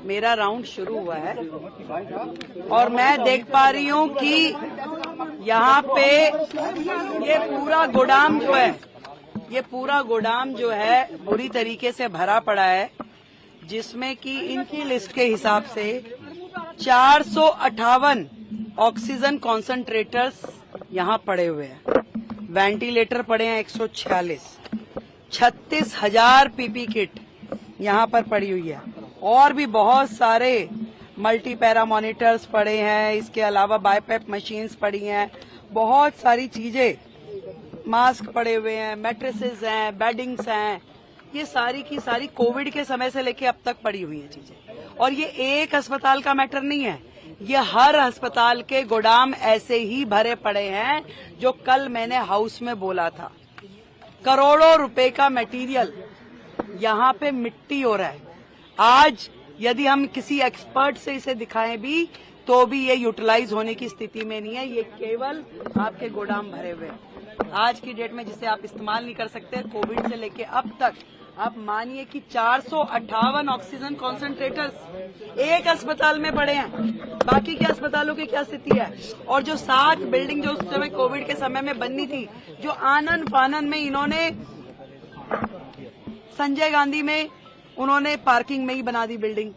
मेरा राउंड शुरू हुआ है और मैं देख पा रही हूँ कि यहाँ पे ये पूरा गोदाम जो है बुरी तरीके से भरा पड़ा है, जिसमें कि इनकी लिस्ट के हिसाब से 458 ऑक्सीजन कॉन्सेंट्रेटर्स यहाँ पड़े हुए हैं, वेंटिलेटर पड़े हैं 146, 36,000 पीपी किट यहाँ पर पड़ी हुई है और भी बहुत सारे मल्टी पैरा मॉनिटर्स पड़े हैं। इसके अलावा बाईपैप मशीन्स पड़ी हैं, बहुत सारी चीजें, मास्क पड़े हुए हैं, मैट्रेसेस हैं, बेडिंग्स हैं, ये सारी की सारी कोविड के समय से लेके अब तक पड़ी हुई हैं चीजें। और ये एक अस्पताल का मैटर नहीं है, ये हर अस्पताल के गोदाम ऐसे ही भरे पड़े हैं। जो कल मैंने हाउस में बोला था, करोड़ों रुपए का मटेरियल यहाँ पे मिट्टी हो रहा है। आज यदि हम किसी एक्सपर्ट से इसे दिखाएं भी तो भी ये यूटिलाइज होने की स्थिति में नहीं है। ये केवल आपके गोदाम भरे हुए हैं आज की डेट में, जिसे आप इस्तेमाल नहीं कर सकते। कोविड से लेके अब तक आप मानिए कि 458 ऑक्सीजन कॉन्सेंट्रेटर्स एक अस्पताल में पड़े हैं। बाकी के अस्पतालों की क्या स्थिति है? और जो 7 बिल्डिंग जो उस समय कोविड के समय में बननी थी, जो आनन फानन में इन्होंने संजय गांधी में उन्होंने पार्किंग में ही बना दी बिल्डिंग।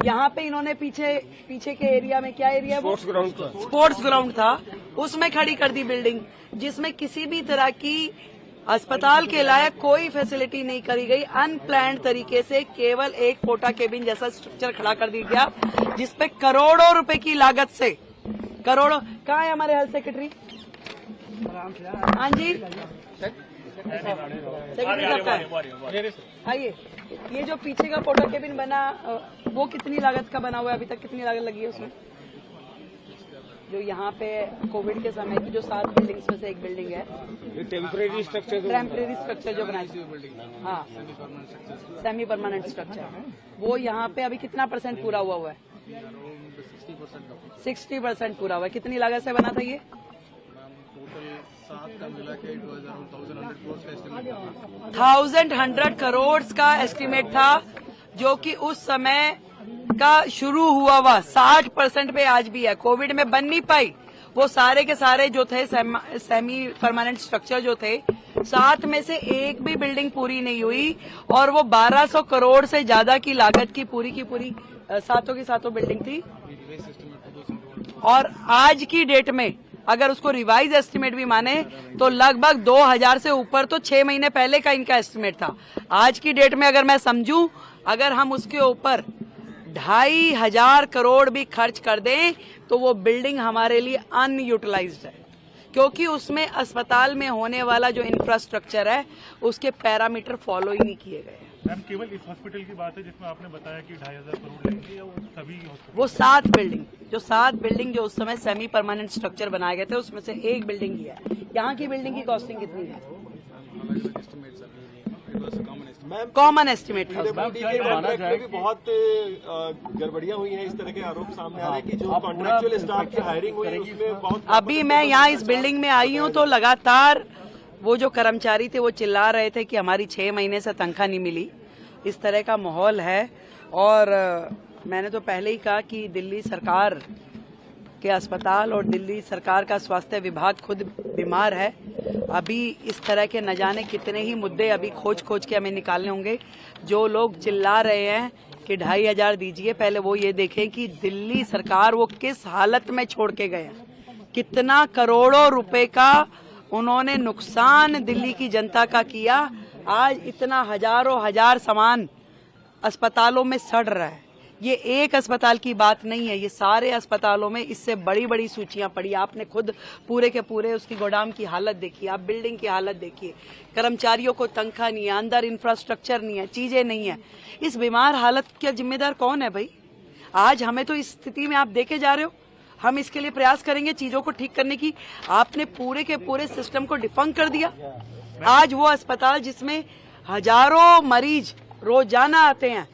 यहाँ पे इन्होंने पीछे के एरिया में, क्या एरिया वो स्पोर्ट्स ग्राउंड था, उसमें खड़ी कर दी बिल्डिंग, जिसमें किसी भी तरह की अस्पताल के लायक कोई फैसिलिटी नहीं करी गई। अनप्लान्ड तरीके से केवल एक पोटा केबिन जैसा स्ट्रक्चर खड़ा कर दिया गया, जिसपे करोड़ों रुपए की लागत से करोड़ों। कहाँ है हमारे हेल्थ सेक्रेटरी? हाँ जी, सेक्रेटरी साहब का है, आइए। ये जो पीछे का पोटा केबिन बना, वो कितनी लागत का बना हुआ है? अभी तक कितनी लागत लगी है उसमें? जो यहाँ पे कोविड के समय की जो 7 बिल्डिंग्स में से एक बिल्डिंग है, टेम्परेरी स्ट्रक्चर जो बनाई, हाँ, सेमी परमानेंट स्ट्रक्चर, वो यहाँ पे अभी कितना % पूरा हुआ है? 60% पूरा हुआ है। कितनी लागत से बना था ये? 1,100 करोड़ का एस्टिमेट था, जो कि उस समय का शुरू हुआ 60% पे आज भी है। कोविड में बन नहीं पाई। वो सारे के सारे जो थे सेमी परमानेंट स्ट्रक्चर जो थे, 7 में से एक भी बिल्डिंग पूरी नहीं हुई और वो 1200 करोड़ से ज्यादा की लागत की पूरी 7 बिल्डिंग थी। और आज की डेट में अगर उसको रिवाइज एस्टिमेट भी माने तो लगभग 2000 से ऊपर तो 6 महीने पहले का इनका एस्टिमेट था। आज की डेट में अगर मैं समझूं, अगर हम उसके ऊपर 2,500 करोड़ भी खर्च कर दें तो वो बिल्डिंग हमारे लिए अनयूटिलाइज्ड है, क्योंकि उसमें अस्पताल में होने वाला जो इंफ्रास्ट्रक्चर है उसके पैरामीटर फॉलो ही नहीं किए गए। मैम, केवल इस हॉस्पिटल की बात है जिसमें आपने बताया कि 2,500 करोड़ लगेंगे, या वो सभी हॉस्पिटल? वो 7 बिल्डिंग जो उस समय सेमी परमानेंट स्ट्रक्चर बनाए गए थे, उसमें से एक बिल्डिंग ही है। यहाँ की बिल्डिंग की कॉस्टिंग कितनी है? कॉमन एस्टिमेट था। भी बहुत गड़बड़ियां हुई हैं, इस तरह के आरोप सामने आ रहे हैं कि जो कॉन्ट्रैक्चुअल स्टाफ की हायरिंग हुई है उसमें बहुत। अभी मैं यहाँ इस बिल्डिंग में आई हूँ तो लगातार वो जो कर्मचारी थे वो चिल्ला रहे थे कि हमारी 6 महीने से तनख्वाह नहीं मिली। इस तरह का माहौल है। और मैंने तो पहले ही कहा कि दिल्ली सरकार के अस्पताल और दिल्ली सरकार का स्वास्थ्य विभाग खुद बीमार है। अभी इस तरह के न जाने कितने ही मुद्दे अभी खोज के हमें निकालने होंगे। जो लोग चिल्ला रहे हैं कि 2,500 दीजिए, पहले वो ये देखें कि दिल्ली सरकार वो किस हालत में छोड़ के गए, कितना करोड़ों रुपए का उन्होंने नुकसान दिल्ली की जनता का किया। आज इतना हजार सामान अस्पतालों में सड़ रहा है। ये एक अस्पताल की बात नहीं है, ये सारे अस्पतालों में इससे बड़ी सूचियां पड़ी। आपने खुद पूरे के पूरे उसकी गोदाम की हालत देखिए, आप बिल्डिंग की हालत देखिए, कर्मचारियों को तनख्वाह नहीं है, अंदर इंफ्रास्ट्रक्चर नहीं है, चीजें नहीं है। इस बीमार हालत का जिम्मेदार कौन है भाई? आज हमें तो इस स्थिति में आप देखे जा रहे हो। हम इसके लिए प्रयास करेंगे चीजों को ठीक करने की। आपने पूरे के पूरे सिस्टम को डिफंक कर दिया। आज वो अस्पताल जिसमें हजारों मरीज रोजाना आते हैं,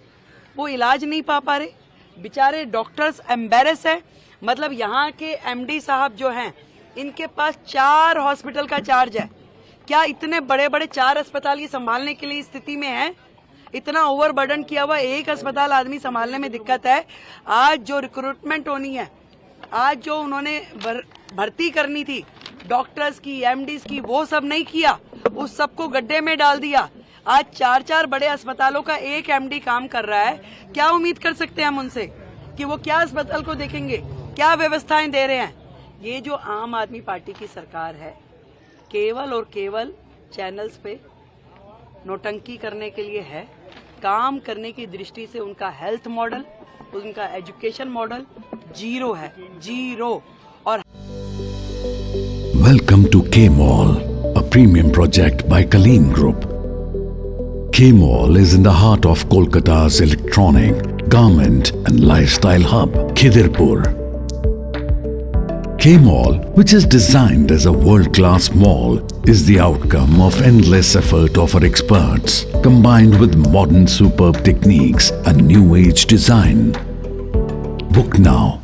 वो इलाज नहीं पा रहे। बेचारे डॉक्टर्स एम्बेरस है। मतलब यहाँ के एमडी साहब जो हैं, इनके पास 4 हॉस्पिटल का चार्ज है। क्या इतने बड़े 4 अस्पताल ये संभालने के लिए स्थिति में है? इतना ओवरबर्डन किया हुआ, एक अस्पताल आदमी संभालने में दिक्कत है। आज जो रिक्रूटमेंट होनी है, आज जो उन्होंने भर्ती करनी थी डॉक्टर्स की, एमडीज की, वो सब नहीं किया, उस सबको गड्ढे में डाल दिया। आज 4-4 बड़े अस्पतालों का एक एमडी काम कर रहा है। क्या उम्मीद कर सकते हैं हम उनसे कि वो क्या अस्पताल को देखेंगे, क्या व्यवस्थाएं दे रहे हैं? ये जो आम आदमी पार्टी की सरकार है, केवल और केवल चैनल्स पे नोटंकी करने के लिए है। काम करने की दृष्टि से उनका हेल्थ मॉडल, उनका एजुकेशन मॉडल जीरो है, जीरो। और Welcome to K-Mall, a premium project by Kaleen Group. K-Mall is in the heart of Kolkata's electronic, garment and lifestyle hub, Khidirpur. K-Mall, which is designed as a world-class mall, is the outcome of endless effort of our experts, combined with modern superb techniques and new age design. Book now